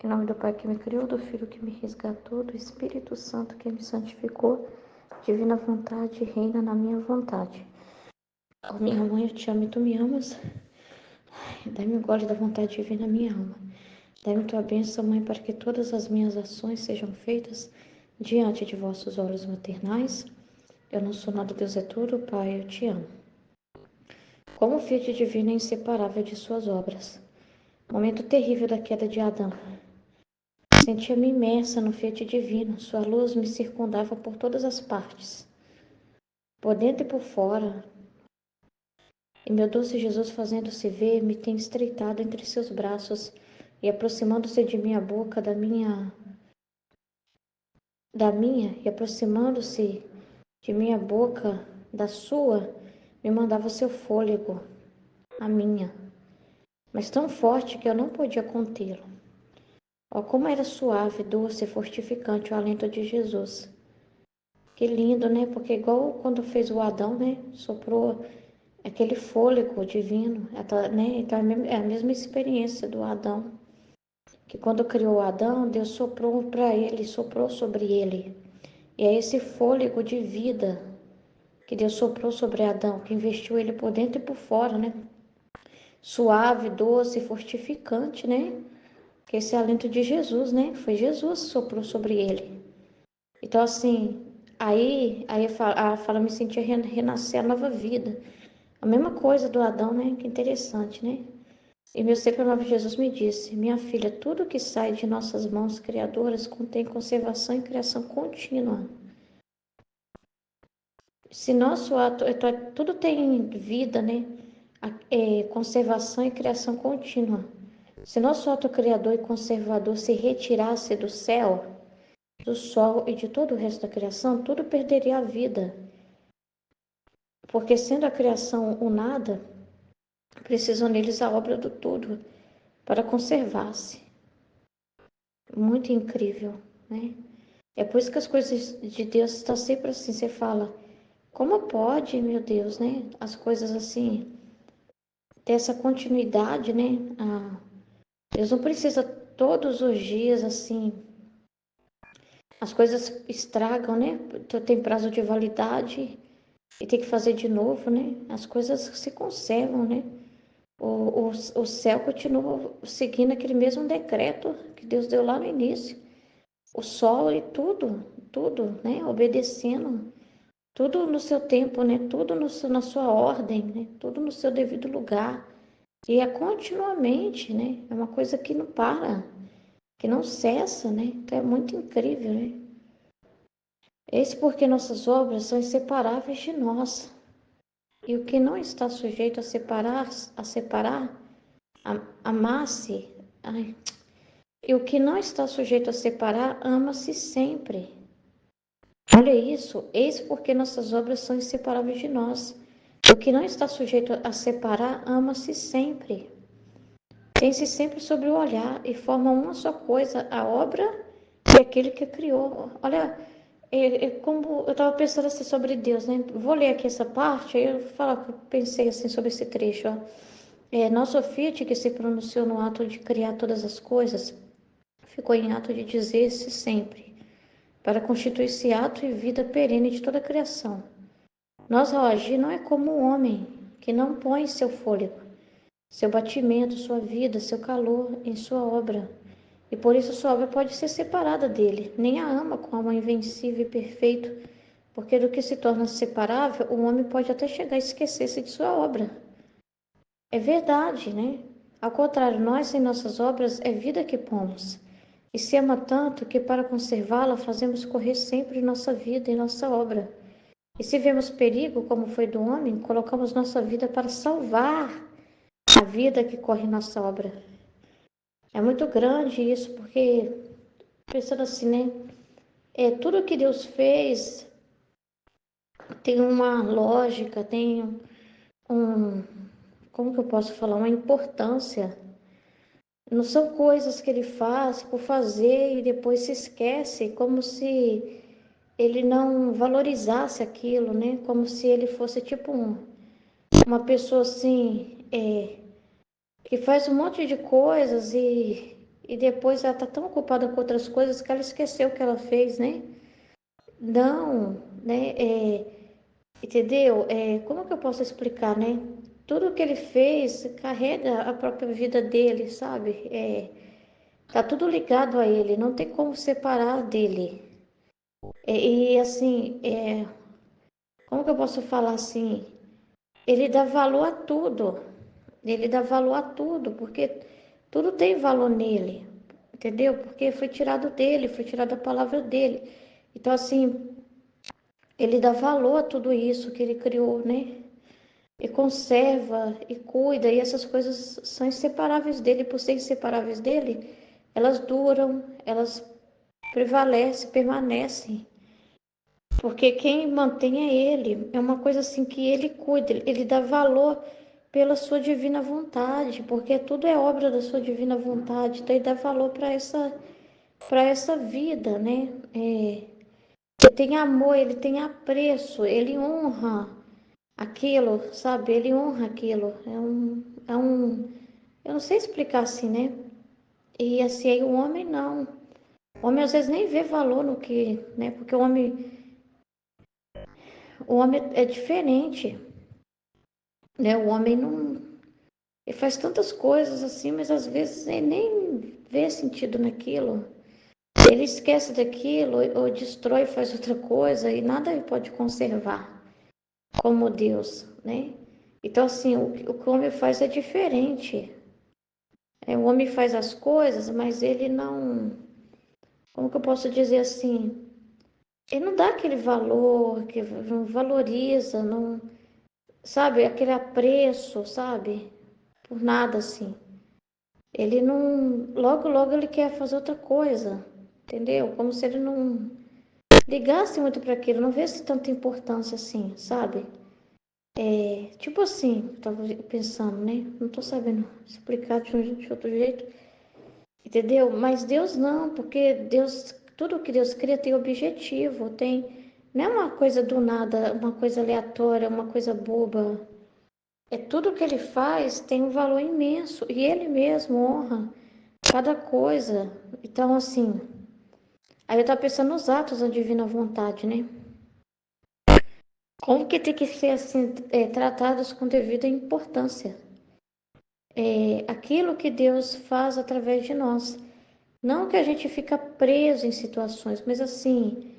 Em nome do Pai que me criou, do Filho que me resgatou, do Espírito Santo que me santificou, divina vontade reina na minha vontade. Ó minha mãe, eu te amo e tu me amas. Dai-me um gole da vontade divina na minha alma. Dai-me tua bênção, Mãe, para que todas as minhas ações sejam feitas diante de vossos olhos maternais. Eu não sou nada, Deus é tudo, Pai, eu te amo. Como o Fiat divino é inseparável de suas obras. Momento terrível da queda de Adão. Sentia-me imersa no Fiat divino, sua luz me circundava por todas as partes, por dentro e por fora. E meu doce Jesus, fazendo-se ver, me tem estreitado entre seus braços e aproximando-se de minha boca, e aproximando-se de minha boca, da sua, me mandava o seu fôlego, a minha, mas tão forte que eu não podia contê-lo. Ó, como era suave, doce e fortificante o alento de Jesus. Que lindo, né? Porque igual quando fez o Adão, né? Soprou aquele fôlego divino, né? Então é a mesma experiência do Adão. Que quando criou o Adão, Deus soprou para ele, soprou sobre ele. E é esse fôlego de vida que Deus soprou sobre Adão, que investiu ele por dentro e por fora, né? Suave, doce, fortificante, né? Que esse alento de Jesus, né? Foi Jesus que soprou sobre ele. Então, assim, aí a fala me sentia renascer a nova vida. A mesma coisa do Adão, né? Que interessante, né? E meu sempre amado Jesus me disse: minha filha, tudo que sai de nossas mãos criadoras contém conservação e criação contínua. Se nosso ato, tudo tem vida, né? Conservação e criação contínua. Se nosso ato criador e conservador se retirasse do céu, do sol e de todo o resto da criação, tudo perderia a vida. Porque sendo a criação o nada, precisam neles a obra do tudo para conservar-se. Muito incrível, né? É por isso que as coisas de Deus estão sempre assim. Você fala, como pode, meu Deus, né? As coisas assim, ter essa continuidade, né? Deus não precisa todos os dias assim. As coisas estragam, né? Tem prazo de validade e tem que fazer de novo, né? As coisas se conservam, né? O céu continua seguindo aquele mesmo decreto que Deus deu lá no início. O sol e tudo, né? Obedecendo, tudo no seu tempo, né? Tudo na sua ordem, né? Tudo no seu devido lugar. E é continuamente, né? É uma coisa que não para, que não cessa, né? Então é muito incrível, né? Eis porque nossas obras são inseparáveis de nós. E o que não está sujeito amar-se, e o que não está sujeito a separar, ama-se sempre. Olha isso, eis porque nossas obras são inseparáveis de nós. O que não está sujeito a separar, ama-se sempre. Tem-se sempre sobre o olhar e forma uma só coisa, a obra e aquele que criou. Olha, como eu estava pensando assim sobre Deus, né? Vou ler aqui essa parte, aí eu pensei assim sobre esse trecho, ó. Nosso Fiat, que se pronunciou no ato de criar todas as coisas, ficou em ato de dizer-se sempre, para constituir esse ato e vida perene de toda a criação. Nós, ao agir, não é como o homem, que não põe seu fôlego, seu batimento, sua vida, seu calor em sua obra. E por isso sua obra pode ser separada dele, nem a ama com amor invencível e perfeito, porque do que se torna separável, o homem pode até chegar a esquecer-se de sua obra. É verdade, né? Ao contrário, nós em nossas obras é vida que pomos. E se ama tanto que para conservá-la fazemos correr sempre nossa vida e nossa obra. E se vemos perigo, como foi do homem, colocamos nossa vida para salvar a vida que corre em nossa obra. É muito grande isso, porque, pensando assim, né? Tudo que Deus fez tem uma lógica, tem como que eu posso falar? Uma importância. Não são coisas que ele faz por fazer e depois se esquece, como se ele não valorizasse aquilo, né? Como se ele fosse tipo uma pessoa assim, que faz um monte de coisas e depois ela está tão ocupada com outras coisas que ela esqueceu o que ela fez, né? Não, né? Entendeu? Como que eu posso explicar, né? Tudo que ele fez carrega a própria vida dele, sabe? Tá tudo ligado a ele, não tem como separar dele. E assim, como que eu posso falar assim? Ele dá valor a tudo. Ele dá valor a tudo, porque tudo tem valor nele, entendeu? Porque foi tirado dele, foi tirada a palavra dele. Então, assim, ele dá valor a tudo isso que ele criou, né? E conserva e cuida, e essas coisas são inseparáveis dele, por serem inseparáveis dele, elas duram, elas prevalecem, permanecem. Porque quem mantém é ele, é uma coisa assim que ele cuida, ele dá valor pela sua divina vontade, porque tudo é obra da sua divina vontade, então ele dá valor para essa vida, né? Ele tem amor, ele tem apreço, ele honra aquilo, sabe? Ele honra aquilo. Eu não sei explicar assim, né? E assim, aí o homem não. O homem às vezes nem vê valor no que, né? Porque o homem é diferente, né? O homem não, ele faz tantas coisas assim, mas às vezes ele nem vê sentido naquilo. Ele esquece daquilo ou destrói e faz outra coisa e nada ele pode conservar como Deus, né? Então assim, o que o homem faz é diferente. O homem faz as coisas, mas ele não, como que eu posso dizer assim? Ele não dá aquele valor, que não valoriza, não, sabe, aquele apreço, sabe? Por nada assim. Ele não, logo, logo ele quer fazer outra coisa, entendeu? Como se ele não ligasse muito para aquilo, não vê se tanta importância assim, sabe? Tipo assim, tava pensando, né? Não tô sabendo explicar de outro jeito, entendeu? Mas Deus não, porque Deus, tudo que Deus cria tem objetivo, tem, não é uma coisa do nada, uma coisa aleatória, uma coisa boba. Tudo que ele faz tem um valor imenso e ele mesmo honra cada coisa. Então, assim, aí eu tava pensando nos atos da divina vontade, né? Como que tem que ser, assim, tratados com devida importância. Aquilo que Deus faz através de nós. Não que a gente fica preso em situações, mas assim,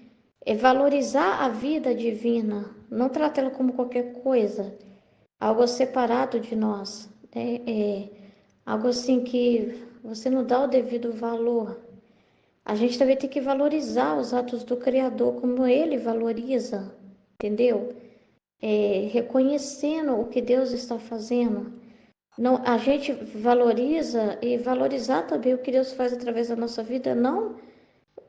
valorizar a vida divina, não tratá-la como qualquer coisa, algo separado de nós, né? Algo assim que você não dá o devido valor. A gente também tem que valorizar os atos do Criador como ele valoriza, entendeu? Reconhecendo o que Deus está fazendo. Não, a gente valoriza e valorizar também o que Deus faz através da nossa vida, não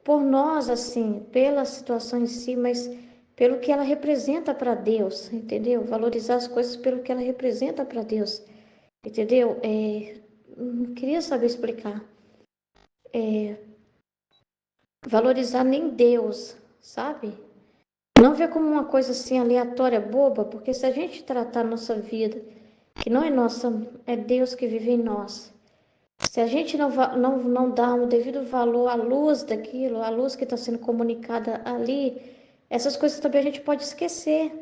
por nós, assim, pela situação em si, mas pelo que ela representa para Deus, entendeu? Valorizar as coisas pelo que ela representa para Deus, entendeu? Não queria saber explicar. Valorizar nem Deus, sabe? Não ver como uma coisa assim aleatória, boba, porque se a gente tratar a nossa vida, que não é nossa, é Deus que vive em nós. Se a gente não dá um devido valor à luz daquilo, à luz que está sendo comunicada ali, essas coisas também a gente pode esquecer.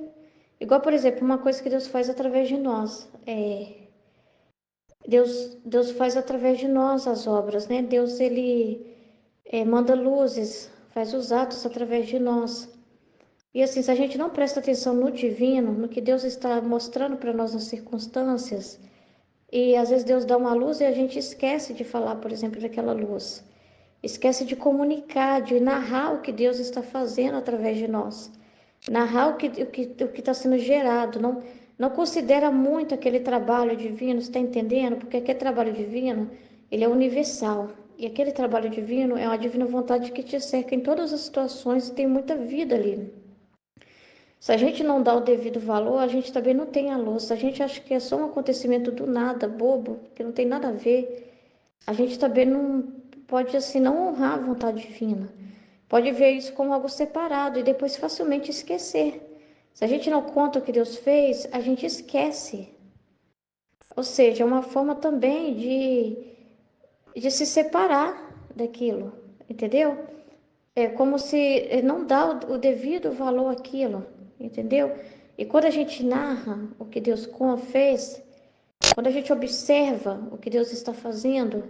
Igual, por exemplo, uma coisa que Deus faz através de nós. Deus faz através de nós as obras, né? Deus, ele manda luzes, faz os atos através de nós. E assim, se a gente não presta atenção no divino, no que Deus está mostrando para nós nas circunstâncias, e às vezes Deus dá uma luz e a gente esquece de falar, por exemplo, daquela luz. Esquece de comunicar, de narrar o que Deus está fazendo através de nós. Narrar o que está sendo gerado. Não considera muito aquele trabalho divino, você está entendendo? Porque aquele trabalho divino, ele é universal. E aquele trabalho divino é uma divina vontade que te cerca em todas as situações e tem muita vida ali. Se a gente não dá o devido valor, a gente também não tem a luz. Se a gente acha que é só um acontecimento do nada, bobo, que não tem nada a ver, a gente também não pode assim não honrar a vontade divina. Pode ver isso como algo separado e depois facilmente esquecer. Se a gente não conta o que Deus fez, a gente esquece. Ou seja, é uma forma também de se separar daquilo, entendeu? É como se não dá o devido valor àquilo, entendeu? E quando a gente narra o que Deus fez, quando a gente observa o que Deus está fazendo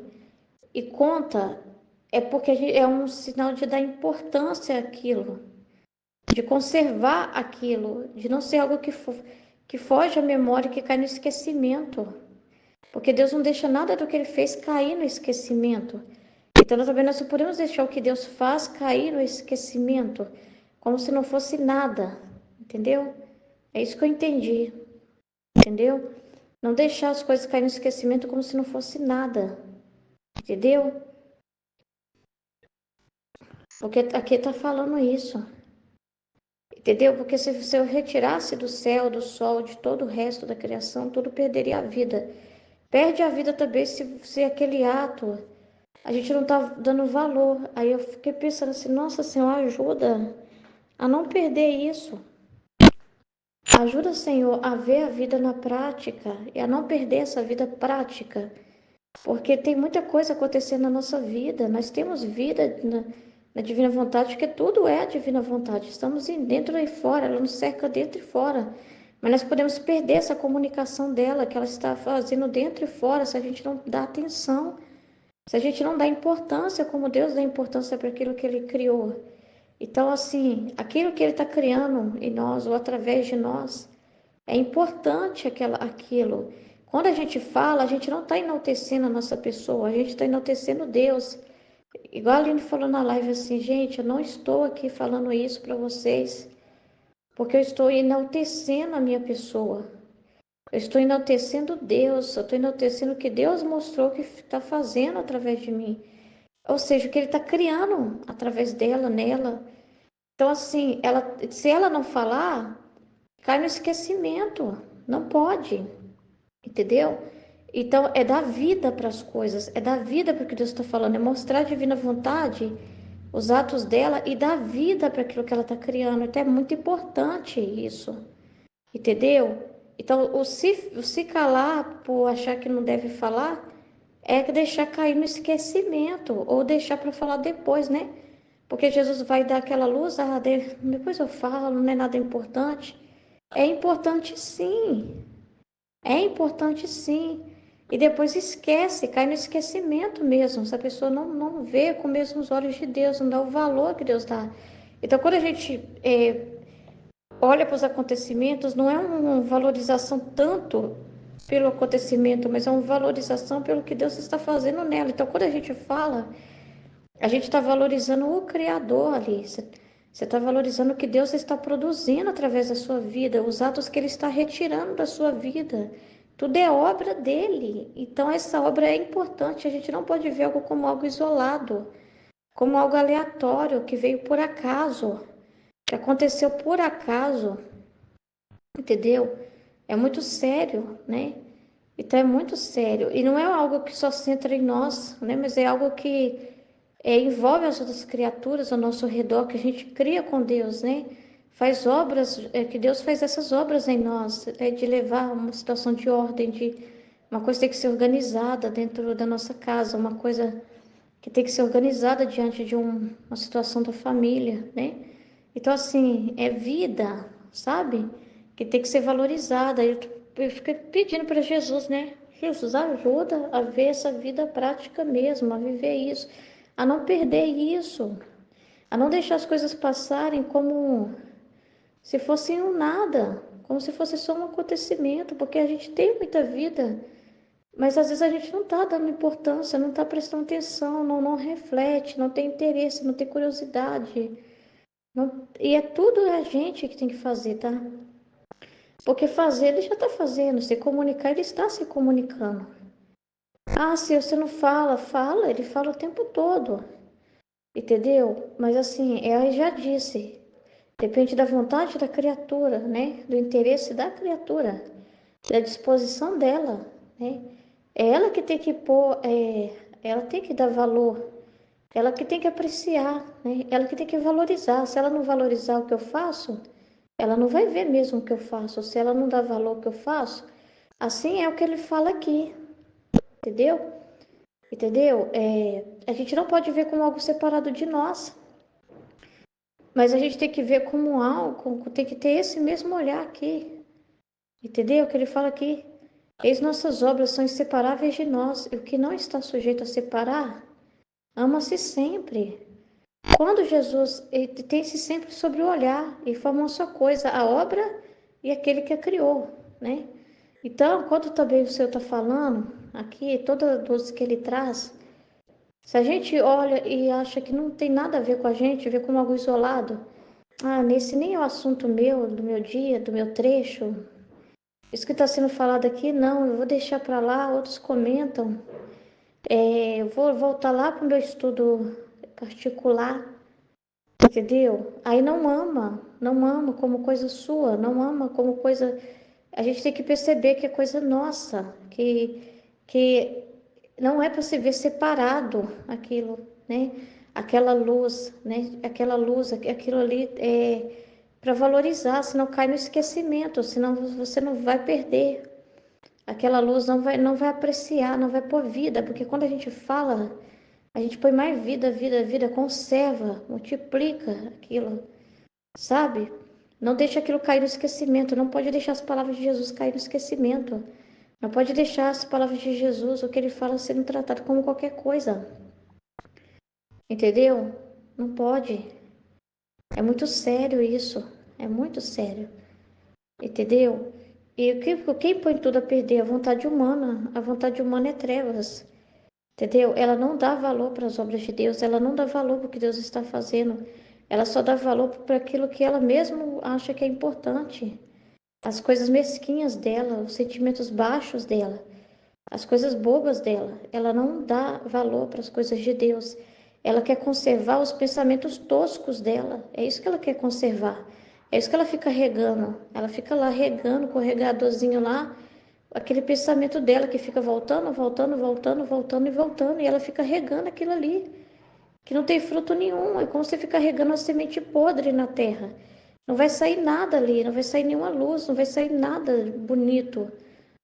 e conta, é porque é um sinal de dar importância àquilo, de conservar aquilo, de não ser algo que foge à memória, que cai no esquecimento. Porque Deus não deixa nada do que Ele fez cair no esquecimento. Então, também nós não podemos deixar o que Deus faz cair no esquecimento, como se não fosse nada, entendeu? É isso que eu entendi, entendeu? Não deixar as coisas cair no esquecimento como se não fosse nada, entendeu? Porque aqui está falando isso, entendeu? Porque se eu retirasse do céu, do sol, de todo o resto da criação, tudo perderia a vida. Perde a vida também se aquele ato a gente não tá dando valor. Aí eu fiquei pensando assim, nossa Senhor, ajuda a não perder isso. Ajuda, Senhor, a ver a vida na prática e a não perder essa vida prática. Porque tem muita coisa acontecendo na nossa vida. Nós temos vida na divina vontade, porque tudo é a divina vontade. Estamos dentro e fora, ela nos cerca dentro e fora. Mas nós podemos perder essa comunicação dela, que ela está fazendo dentro e fora, se a gente não dá atenção. Se a gente não dá importância como Deus dá importância para aquilo que Ele criou. Então, assim, aquilo que Ele está criando em nós ou através de nós, é importante aquilo. Quando a gente fala, a gente não está enaltecendo a nossa pessoa, a gente está enaltecendo Deus. Igual a Aline falou na live assim, gente, eu não estou aqui falando isso para vocês, porque eu estou enaltecendo a minha pessoa. Eu estou enaltecendo Deus, eu estou enaltecendo o que Deus mostrou que está fazendo através de mim. Ou seja, o que ele está criando através dela, nela. Então, assim, se ela não falar, cai no esquecimento. Não pode, entendeu? Então, é dar vida para as coisas, é dar vida para o que Deus está falando, é mostrar a divina vontade, os atos dela e dar vida para aquilo que ela está criando. Então, é muito importante isso, entendeu? Então, o se calar por achar que não deve falar é deixar cair no esquecimento ou deixar para falar depois, né? Porque Jesus vai dar aquela luz, depois eu falo, não é nada importante. É importante sim, é importante sim. E depois esquece, cai no esquecimento mesmo. Se a pessoa não vê com os mesmos olhos de Deus, não dá o valor que Deus dá. Então, quando a gente olha para os acontecimentos, não é uma valorização tanto pelo acontecimento, mas é uma valorização pelo que Deus está fazendo nela. Então, quando a gente fala, a gente está valorizando o Criador ali. Você está valorizando o que Deus está produzindo através da sua vida, os atos que Ele está retirando da sua vida. Tudo é obra dele. Então, essa obra é importante. A gente não pode ver algo como algo isolado, como algo aleatório, que veio por acaso, que aconteceu por acaso, entendeu? É muito sério, né? Então, é muito sério. E não é algo que só centra em nós, né? Mas é algo que envolve as outras criaturas ao nosso redor, que a gente cria com Deus, né? Faz obras, que Deus faz essas obras em nós, de levar uma situação de ordem, de uma coisa tem que ser organizada dentro da nossa casa, uma coisa que tem que ser organizada diante de uma situação da família, né? Então, assim, é vida, sabe? Que tem que ser valorizada. Eu fiquei pedindo para Jesus, né? Jesus, ajuda a ver essa vida prática mesmo, a viver isso, a não perder isso, a não deixar as coisas passarem como se fossem um nada, como se fosse só um acontecimento, porque a gente tem muita vida, mas às vezes a gente não está dando importância, não está prestando atenção, não reflete, não tem interesse, não tem curiosidade. E é tudo a gente que tem que fazer, tá? Porque fazer, ele já está fazendo. Se comunicar, ele está se comunicando. Ah, se você não fala, ele fala o tempo todo. Entendeu? Mas assim, ela já disse. Depende da vontade da criatura, né? Do interesse da criatura, da disposição dela, né? É ela que tem que pôr, ela tem que dar valor, ela que tem que apreciar, né? Ela que tem que valorizar. Se ela não valorizar o que eu faço, ela não vai ver mesmo o que eu faço. Se ela não dá valor ao que eu faço, assim é o que ele fala aqui, entendeu? entendeu? A gente não pode ver como algo separado de nós, mas a gente tem que ver como algo, tem que ter esse mesmo olhar aqui, entendeu? Que ele fala aqui, eis nossas obras são inseparáveis de nós, e o que não está sujeito a separar, ama-se sempre. Quando Jesus ele tem-se sempre sobre o olhar, e forma uma só coisa, a obra e aquele que a criou, né? Então, quando também o Senhor está falando, aqui, toda a luz que ele traz, se a gente olha e acha que não tem nada a ver com a gente, vê como algo isolado, nesse nem é o assunto meu, do meu dia, do meu trecho, isso que está sendo falado aqui, não, eu vou deixar para lá, outros comentam, eu vou voltar lá para o meu estudo particular, entendeu? Aí não ama como coisa sua, não ama como coisa. A gente tem que perceber que é coisa nossa, que não é para se ver separado aquilo, né? Aquela luz, né? Aquela luz, aquilo ali é para valorizar, senão cai no esquecimento, senão você não vai perder. Aquela luz não vai apreciar, não vai pôr vida, porque quando a gente fala, a gente põe mais vida, vida, vida, conserva, multiplica aquilo, sabe? Não deixa aquilo cair no esquecimento, não pode deixar as palavras de Jesus cair no esquecimento. Não pode deixar as palavras de Jesus, o que ele fala, sendo tratado como qualquer coisa. Entendeu? Não pode. É muito sério isso. É muito sério. Entendeu? E quem põe tudo a perder? A vontade humana. A vontade humana é trevas. Entendeu? Ela não dá valor para as obras de Deus. Ela não dá valor para o que Deus está fazendo. Ela só dá valor para aquilo que ela mesma acha que é importante. As coisas mesquinhas dela, os sentimentos baixos dela. As coisas bobas dela. Ela não dá valor para as coisas de Deus. Ela quer conservar os pensamentos toscos dela. É isso que ela quer conservar. É isso que ela fica regando. Ela fica lá regando com o regadorzinho lá, aquele pensamento dela que fica voltando, voltando, voltando, voltando e voltando. E ela fica regando aquilo ali, que não tem fruto nenhum. É como você ficar regando uma semente podre na terra. Não vai sair nada ali, não vai sair nenhuma luz, não vai sair nada bonito,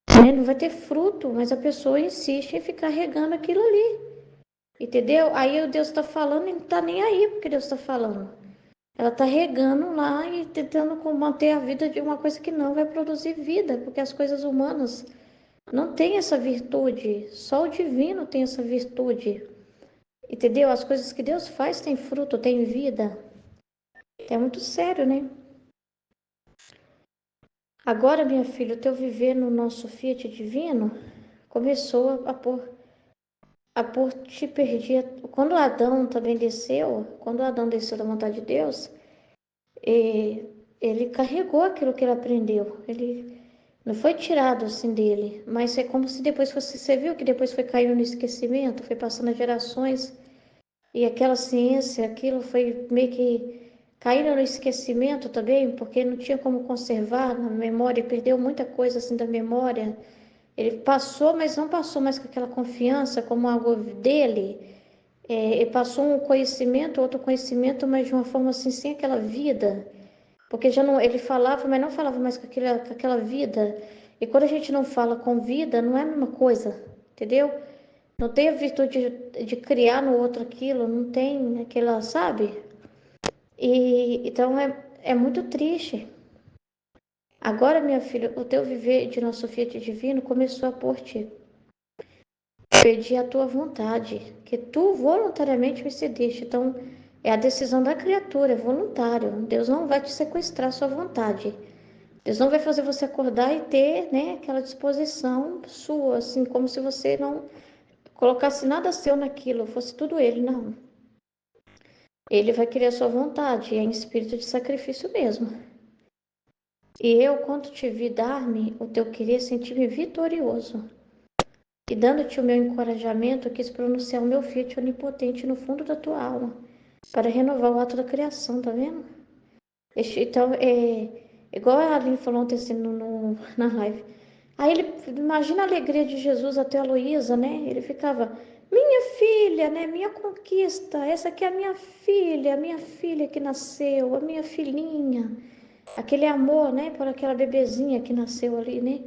né? Não vai ter fruto, mas a pessoa insiste em ficar regando aquilo ali, entendeu? Aí o Deus está falando e não está nem aí porque Deus está falando. Ela está regando lá e tentando manter a vida de uma coisa que não vai produzir vida, porque as coisas humanas não têm essa virtude, só o divino tem essa virtude, entendeu? As coisas que Deus faz têm fruto, têm vida. É muito sério, né? Agora, minha filha, o teu viver no nosso Fiat divino começou a pôr te perdia. Quando Adão também desceu, quando Adão desceu da vontade de Deus, ele carregou aquilo que ele aprendeu. Ele não foi tirado assim dele, mas é como se depois fosse. Você viu que depois foi caindo no esquecimento, foi passando as gerações, e aquela ciência, aquilo foi meio que caindo no esquecimento também, porque não tinha como conservar na memória, perdeu muita coisa assim da memória. Ele passou, mas não passou mais com aquela confiança como algo dele. Ele passou um conhecimento, outro conhecimento, mas de uma forma assim, sem aquela vida. Porque já não, ele falava, mas não falava mais com aquela vida. E quando a gente não fala com vida, não é a mesma coisa, entendeu? Não tem a virtude de criar no outro aquilo, não tem aquela, sabe? E então é muito triste. Agora, minha filha, o teu viver de nosso Fiat divino começou a pôr-te pedir a tua vontade, que tu voluntariamente me cedeste. Então, é a decisão da criatura, é voluntário. Deus não vai te sequestrar a sua vontade. Deus não vai fazer você acordar e ter, né, aquela disposição sua, assim, como se você não colocasse nada seu naquilo, fosse tudo ele, não. Ele vai querer a sua vontade, é em espírito de sacrifício mesmo. E eu, quando te vi dar-me o teu querer, senti-me vitorioso. E dando-te o meu encorajamento, quis pronunciar o meu fiat onipotente no fundo da tua alma, para renovar o ato da criação, tá vendo? Então, igual a Aline falou ontem assim, na live. Aí ele, imagina a alegria de Jesus até a Luísa, né? Ele ficava, minha filha, né? Minha conquista, essa aqui é a minha filha que nasceu, a minha filhinha. Aquele amor, né? Por aquela bebezinha que nasceu ali, né?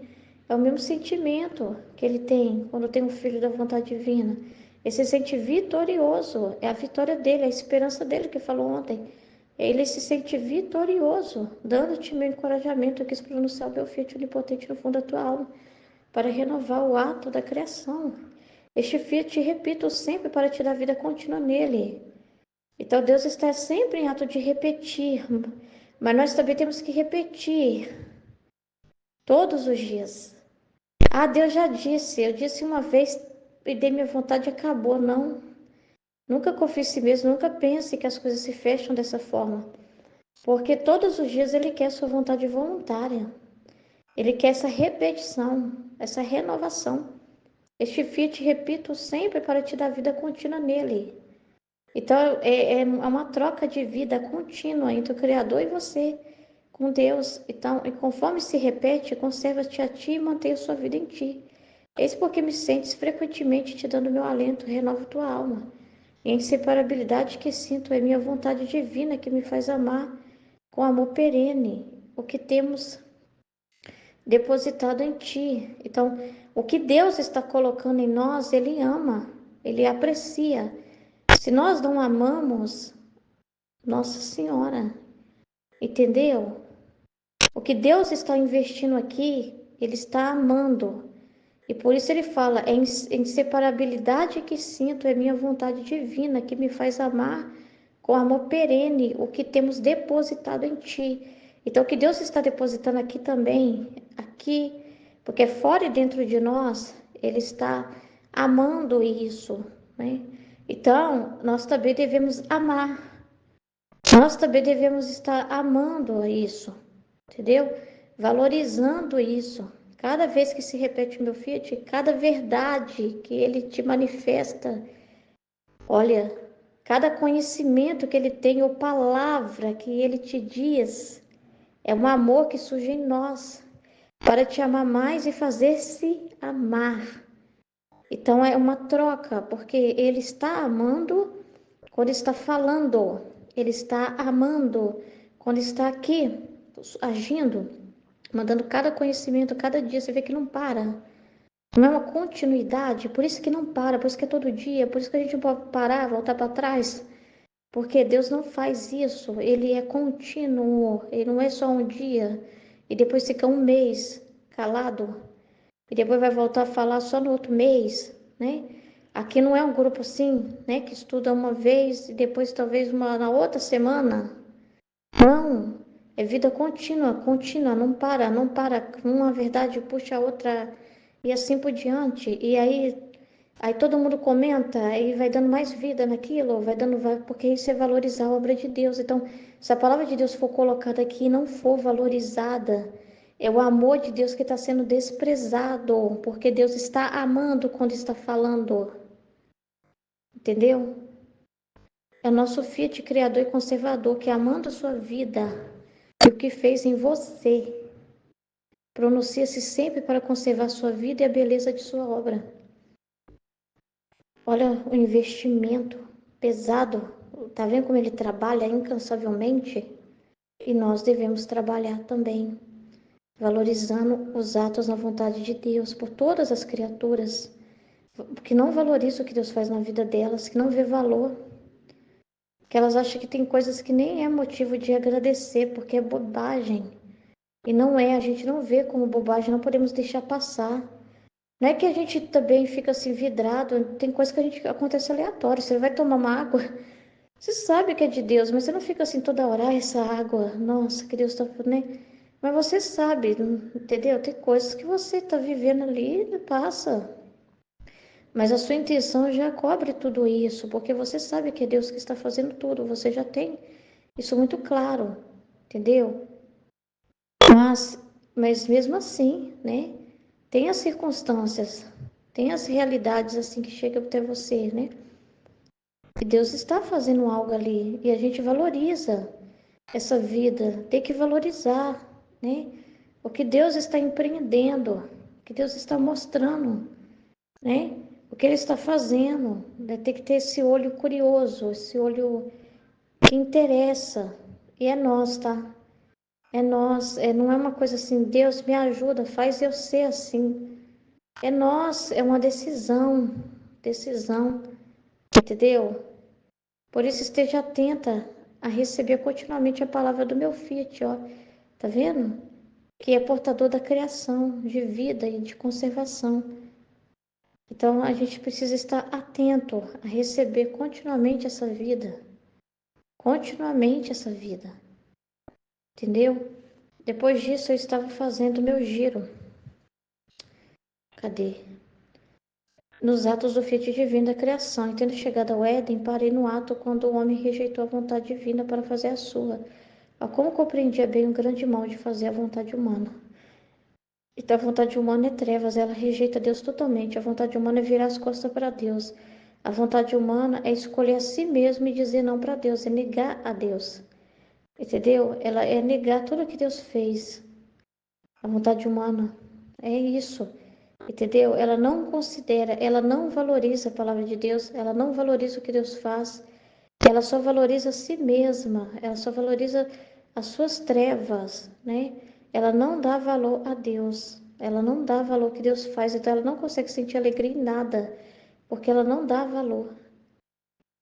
É o mesmo sentimento que ele tem quando tem um filho da vontade divina. Ele se sente vitorioso. É a vitória dele, a esperança dele que falou ontem. Ele se sente vitorioso, dando-te meu encorajamento. Eu quis pronunciar o meu Fiat onipotente no fundo da tua alma, para renovar o ato da criação. Este Fiat, repito sempre, para te dar vida contínua nele. Então Deus está sempre em ato de repetir, mas nós também temos que repetir todos os dias. Ah, Deus já disse, eu disse uma vez e dei minha vontade e acabou. Não, nunca confie em si mesmo, nunca pense que as coisas se fecham dessa forma. Porque todos os dias Ele quer sua vontade voluntária. Ele quer essa repetição, essa renovação. Este Fiat, repito sempre, para te dar vida contínua nele. Então, é uma troca de vida contínua entre o Criador e você, com Deus. Então, e conforme se repete, conserva-te a ti e mantenha sua vida em ti. Eis porque me sentes frequentemente te dando meu alento, renova tua alma. E a inseparabilidade que sinto é minha vontade divina que me faz amar com amor perene o que temos depositado em ti. Então, o que Deus está colocando em nós, Ele ama, Ele aprecia. Se nós não amamos, Nossa Senhora, entendeu? O que Deus está investindo aqui, Ele está amando. E por isso Ele fala, é inseparabilidade que sinto, é minha vontade divina que me faz amar com amor perene o que temos depositado em Ti. Então, o que Deus está depositando aqui também, aqui, porque fora e dentro de nós, Ele está amando isso, né? Então, nós também devemos amar. Nós também devemos estar amando isso, entendeu? Valorizando isso. Cada vez que se repete o meu Fiat, cada verdade que ele te manifesta, olha, cada conhecimento que ele tem ou palavra que ele te diz, é um amor que surge em nós para te amar mais e fazer-se amar. Então é uma troca, porque ele está amando quando está falando, ele está amando quando está aqui agindo, mandando cada conhecimento, cada dia, você vê que não para. Não é uma continuidade, por isso que não para, por isso que é todo dia, por isso que a gente não pode parar, voltar para trás. Porque Deus não faz isso, Ele é contínuo, Ele não é só um dia e depois fica um mês calado e depois vai voltar a falar só no outro mês, né? Aqui não é um grupo assim, né, que estuda uma vez e depois talvez uma na outra semana. Não, é vida contínua, contínua, não para, não para. Uma verdade puxa a outra e assim por diante. E aí todo mundo comenta, aí vai dando mais vida naquilo, porque isso é valorizar a obra de Deus. Então, se a palavra de Deus for colocada aqui e não for valorizada, é o amor de Deus que está sendo desprezado, porque Deus está amando quando está falando, entendeu? É o nosso Fiat Criador e Conservador que, amando a sua vida e o que fez em você, pronuncia-se sempre para conservar sua vida e a beleza de sua obra. Olha o investimento pesado, tá vendo como ele trabalha incansavelmente? E nós devemos trabalhar também, valorizando os atos na vontade de Deus por todas as criaturas, que não valorizam o que Deus faz na vida delas, que não vê valor, que elas acham que tem coisas que nem é motivo de agradecer, porque é bobagem. E não é, a gente não vê como bobagem, não podemos deixar passar. Não é que a gente também fica assim vidrado, tem coisa que a gente acontece aleatório. Você vai tomar uma água, você sabe que é de Deus, mas você não fica assim toda hora, essa água, nossa, que Deus está, né? Mas você sabe, entendeu? Tem coisas que você está vivendo ali e passa. Mas a sua intenção já cobre tudo isso, porque você sabe que é Deus que está fazendo tudo, você já tem isso muito claro, entendeu? Mas, mas mesmo assim, né? Tem as circunstâncias, tem as realidades assim que chegam até você, né? E Deus está fazendo algo ali e a gente valoriza essa vida, tem que valorizar, né? O que Deus está empreendendo, o que Deus está mostrando, né? O que Ele está fazendo, né? Tem que ter esse olho curioso, esse olho que interessa. E é nós, tá? É nós, não é uma coisa assim, Deus me ajuda, faz eu ser assim. É nós, é uma decisão, decisão. Entendeu? Por isso esteja atenta a receber continuamente a palavra do meu Fiat, ó. Tá vendo? Que é portador da criação, de vida e de conservação. Então a gente precisa estar atento a receber continuamente essa vida. Continuamente essa vida. Entendeu? Depois disso eu estava fazendo meu giro. Cadê? Nos atos do Fiat divino da criação. E tendo chegado ao Éden, parei no ato quando o homem rejeitou a vontade divina para fazer a sua. Como compreendia bem o grande mal de fazer a vontade humana. Então a vontade humana é trevas, ela rejeita Deus totalmente. A vontade humana é virar as costas para Deus. A vontade humana é escolher a si mesmo e dizer não para Deus, é negar a Deus. Entendeu? Ela é negar tudo que Deus fez. A vontade humana é isso. Entendeu? Ela não considera, ela não valoriza a palavra de Deus, ela não valoriza o que Deus faz, ela só valoriza a si mesma, ela só valoriza as suas trevas, né? Ela não dá valor a Deus, ela não dá valor ao que Deus faz, então ela não consegue sentir alegria em nada, porque ela não dá valor.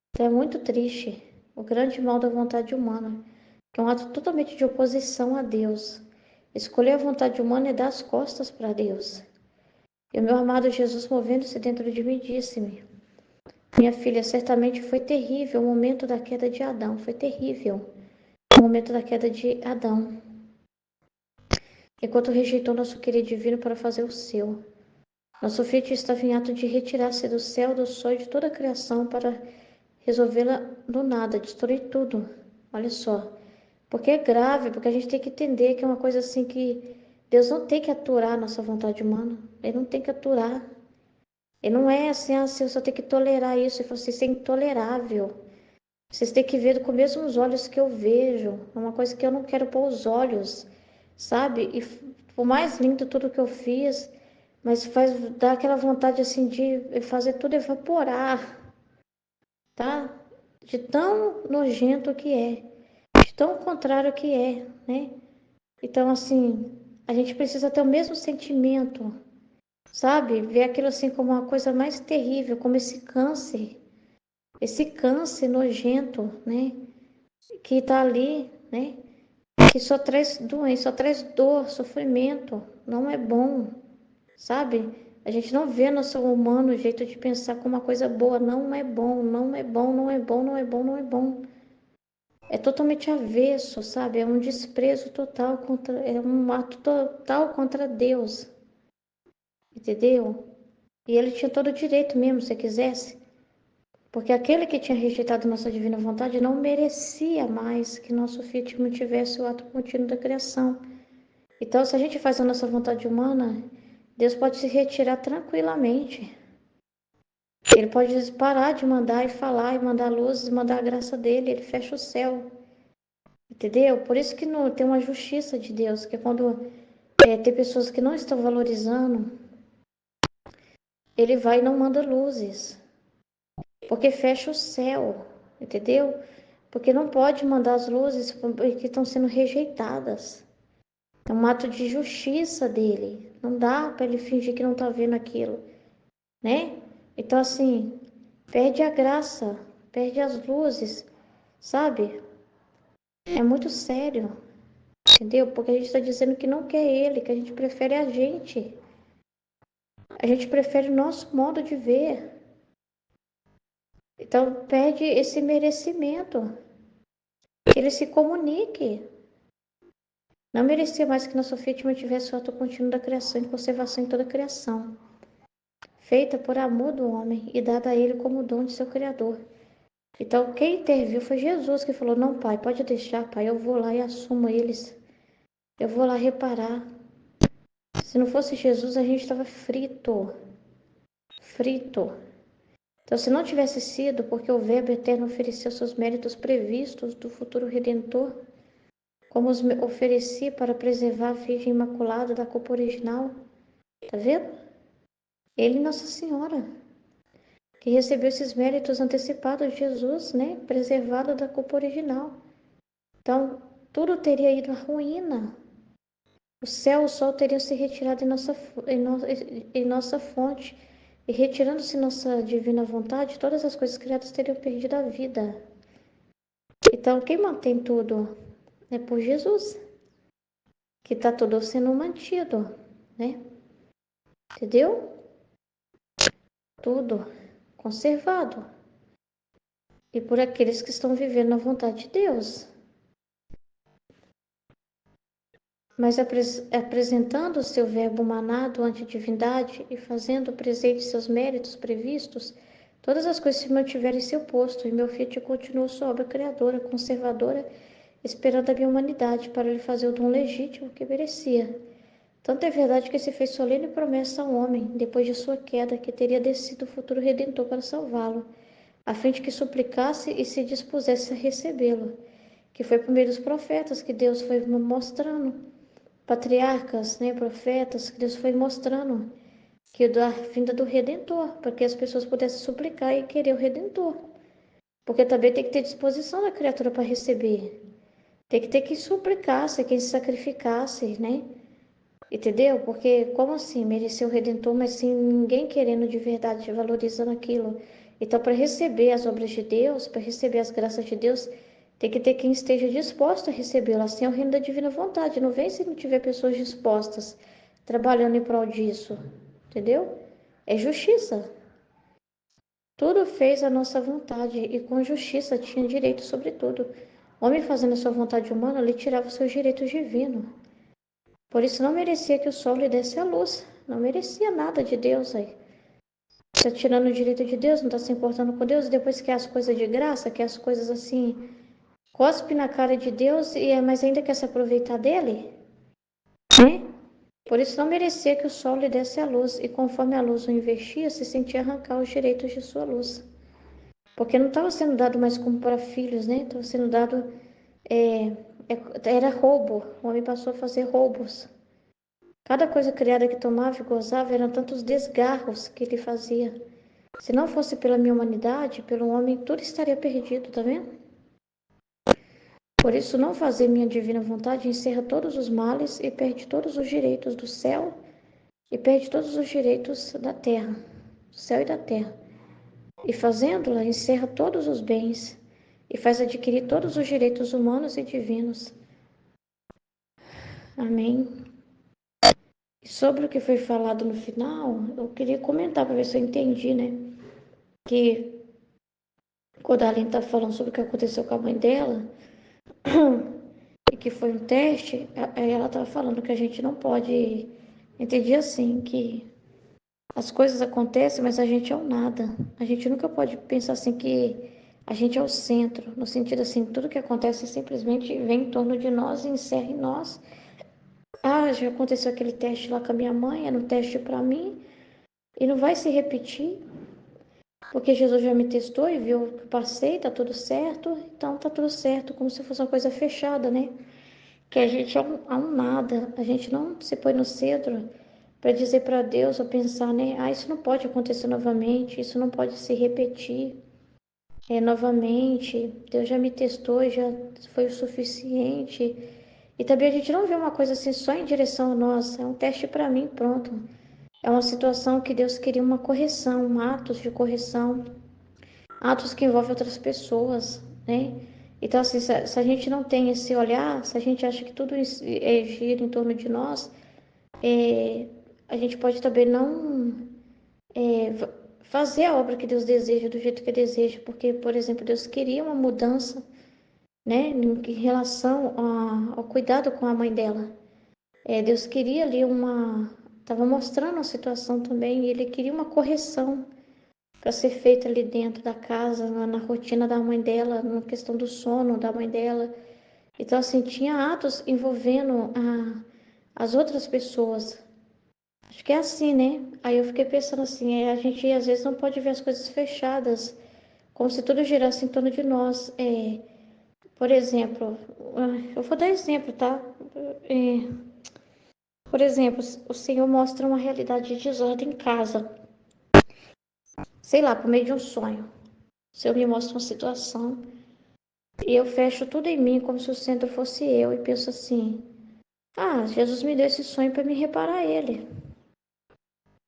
Então é muito triste o grande mal da vontade humana, que é um ato totalmente de oposição a Deus. Escolher a vontade humana é dar as costas para Deus. E o meu amado Jesus, movendo-se dentro de mim, disse-me: minha filha, certamente foi terrível o momento da queda de Adão. Foi terrível o momento da queda de Adão. Enquanto rejeitou nosso querido divino para fazer o seu. Nosso filho estava em ato de retirar-se do céu, do sol e de toda a criação para resolvê-la do nada, destruir tudo. Olha só. Porque é grave, porque a gente tem que entender que é uma coisa assim que Deus não tem que aturar a nossa vontade humana. Ele não tem que aturar. E não é assim, assim, eu só tenho que tolerar isso. Ele falou assim, isso é intolerável. Vocês têm que ver com os mesmos olhos que eu vejo. É uma coisa que eu não quero pôr os olhos, sabe? E por mais lindo tudo que eu fiz, mas dá aquela vontade assim de fazer tudo evaporar, tá? De tão nojento que é, de tão contrário que é, né? Então, assim, a gente precisa ter o mesmo sentimento, sabe? Ver aquilo assim como uma coisa mais terrível, como esse câncer nojento, né? Que tá ali, né? Que só traz doença, só traz dor, sofrimento. Não é bom, sabe? A gente não vê nosso humano jeito de pensar como uma coisa boa. Não é bom, não é bom, não é bom, não é bom, não é bom. É totalmente avesso, sabe? É um desprezo total contra, é um ato total contra Deus, entendeu? E ele tinha todo o direito mesmo, se quisesse, porque aquele que tinha rejeitado nossa divina vontade não merecia mais que nosso filho mantivesse o ato contínuo da criação. Então, se a gente faz a nossa vontade humana, Deus pode se retirar tranquilamente. Ele pode parar de mandar e falar, e mandar luz, e mandar a graça dele, ele fecha o céu. Entendeu? Por isso que tem uma justiça de Deus, que é quando tem pessoas que não estão valorizando, ele vai e não manda luzes, porque fecha o céu, entendeu? Porque não pode mandar as luzes que estão sendo rejeitadas. É um ato de justiça dele. Não dá para ele fingir que não está vendo aquilo, né? Então, assim, perde a graça, perde as luzes, sabe? É muito sério, entendeu? Porque a gente está dizendo que não quer ele, que a gente prefere a gente. A gente prefere o nosso modo de ver. Então, perde esse merecimento. Que ele se comunique. Não merecia mais que nossa vítima tivesse o ato contínuo da criação e conservação em toda a criação, feita por amor do homem e dada a ele como dom de seu Criador. Então, quem interviu foi Jesus, que falou: não, pai, pode deixar, pai, eu vou lá e assumo eles. Eu vou lá reparar. Se não fosse Jesus, a gente estava frito. Frito. Então, se não tivesse sido porque o Verbo eterno ofereceu seus méritos previstos do futuro Redentor, como os ofereci para preservar a Virgem Imaculada da culpa original, tá vendo? Ele e Nossa Senhora, que recebeu esses méritos antecipados de Jesus, né? Preservado da culpa original. Então, tudo teria ido à ruína. O céu, o sol teriam se retirado em nossa fonte. E retirando-se nossa divina vontade, todas as coisas criadas teriam perdido a vida. Então, quem mantém tudo é por Jesus, que está tudo sendo mantido, né? Entendeu? Tudo conservado. E por aqueles que estão vivendo na vontade de Deus. Mas apresentando o seu verbo manado ante a divindade e fazendo presente seus méritos previstos, todas as coisas se mantiveram em seu posto, e meu Fiat continuou sua obra criadora, conservadora, esperando a minha humanidade para lhe fazer o dom legítimo que merecia. Tanto é verdade que se fez solene promessa ao homem, depois de sua queda, que teria descido o futuro Redentor para salvá-lo, a fim de que suplicasse e se dispusesse a recebê-lo, que foi por meio dos profetas que Deus foi mostrando, patriarcas, né, profetas, que Deus foi mostrando que da vinda do Redentor, para que as pessoas pudessem suplicar e querer o Redentor. Porque também tem que ter disposição da criatura para receber. Tem que ter que suplicar-se, quem se sacrificasse, né? Entendeu? Porque como assim merecer o Redentor, mas sem ninguém querendo de verdade, valorizando aquilo. Então, para receber as obras de Deus, para receber as graças de Deus, tem que ter quem esteja disposto a recebê-lo. Assim é o reino da divina vontade. Não vem se não tiver pessoas dispostas, trabalhando em prol disso. Entendeu? É justiça. Tudo fez a nossa vontade e com justiça tinha direito sobre tudo. O homem fazendo a sua vontade humana lhe tirava os seus direitos divinos. Por isso não merecia que o sol lhe desse a luz. Não merecia nada de Deus aí. Está tirando o direito de Deus, não está se importando com Deus, e depois quer as coisas de graça, quer as coisas assim, cospe na cara de Deus, mas ainda quer se aproveitar dele, né? Por isso não merecia que o sol lhe desse a luz, e conforme a luz o investia, se sentia arrancar os direitos de sua luz. Porque não estava sendo dado mais como para filhos, né? Estava sendo dado, era roubo, o homem passou a fazer roubos. Cada coisa criada que tomava e gozava eram tantos desgarros que ele fazia. Se não fosse pela minha humanidade, pelo homem, tudo estaria perdido, tá vendo? Por isso, não fazer minha divina vontade encerra todos os males e perde todos os direitos do céu e perde todos os direitos da terra, do céu e da terra. E fazendo-la, encerra todos os bens e faz adquirir todos os direitos humanos e divinos. Amém. E sobre o que foi falado no final, eu queria comentar para ver se eu entendi, né? Que quando a Aline está falando sobre o que aconteceu com a mãe dela, e que foi um teste, ela estava falando que a gente não pode. Entendi assim, que as coisas acontecem, mas a gente é o nada. A gente nunca pode pensar assim que a gente é o centro, no sentido assim, tudo que acontece simplesmente vem em torno de nós e encerra em nós. Ah, já aconteceu aquele teste lá com a minha mãe, era um teste para mim, e não vai se repetir. Porque Jesus já me testou e viu que eu passei, tá tudo certo, então tá tudo certo, como se fosse uma coisa fechada, né? Que a gente é um nada, a gente não se põe no centro para dizer para Deus ou pensar, né? Ah, isso não pode acontecer novamente, isso não pode se repetir novamente. Deus já me testou, já foi o suficiente. E também a gente não vê uma coisa assim só em direção a nós, é um teste para mim, pronto. É uma situação que Deus queria uma correção, atos de correção, atos que envolvem outras pessoas, né? Então, assim, se a gente não tem esse olhar, se a gente acha que tudo gira em torno de nós, a gente pode também não fazer a obra que Deus deseja do jeito que deseja, porque, por exemplo, Deus queria uma mudança, né, em relação ao cuidado com a mãe dela. Deus queria ali estava mostrando a situação também, e Ele queria uma correção para ser feita ali dentro da casa, na rotina da mãe dela, na questão do sono da mãe dela. Então, assim, tinha atos envolvendo as outras pessoas. Acho que é assim, né? Aí eu fiquei pensando assim, a gente às vezes não pode ver as coisas fechadas, como se tudo girasse em torno de nós. Por exemplo, eu vou dar exemplo, tá? É, por exemplo, o Senhor mostra uma realidade de desordem em casa, sei lá, por meio de um sonho. O Senhor me mostra uma situação e eu fecho tudo em mim como se o centro fosse eu e penso assim: ah, Jesus me deu esse sonho para me reparar ele.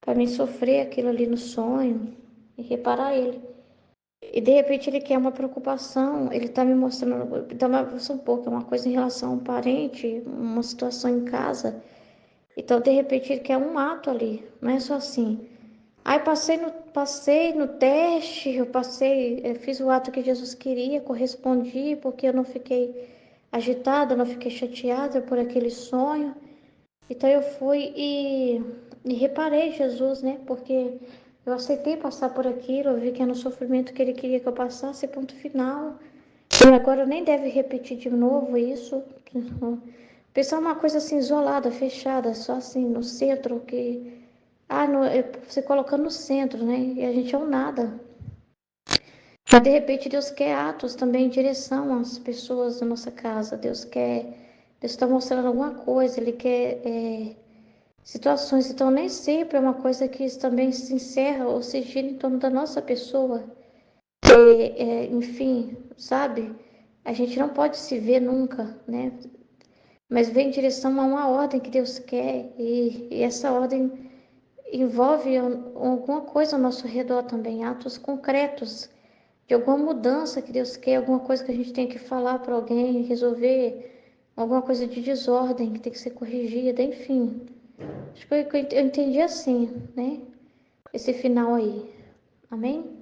para mim sofrer aquilo ali no sonho e reparar ele. E de repente ele quer uma preocupação, ele está me mostrando, então um pouco, é uma coisa em relação a um parente, uma situação em casa. Então de repente ele quer um ato ali, não é só assim. Aí passei no teste, eu fiz o ato que Jesus queria, correspondi, porque eu não fiquei agitada, não fiquei chateada por aquele sonho. Então eu fui e reparei Jesus, né? Porque eu aceitei passar por aquilo, eu vi que era no sofrimento que ele queria que eu passasse, ponto final. E agora nem deve repetir de novo isso. Pensar uma coisa assim isolada, fechada, só assim no centro, que você colocando no centro, né? E a gente é um nada. Mas de repente Deus quer atos também em direção às pessoas da nossa casa. Deus está mostrando alguma coisa, Ele quer situações. Então nem sempre é uma coisa que também se encerra ou se gira em torno da nossa pessoa. Enfim, sabe? A gente não pode se ver nunca, né? Mas vem em direção a uma ordem que Deus quer e essa ordem envolve alguma coisa ao nosso redor também, atos concretos de alguma mudança que Deus quer, alguma coisa que a gente tem que falar para alguém, resolver, alguma coisa de desordem que tem que ser corrigida, enfim. Acho que eu entendi assim, né? Esse final aí. Amém?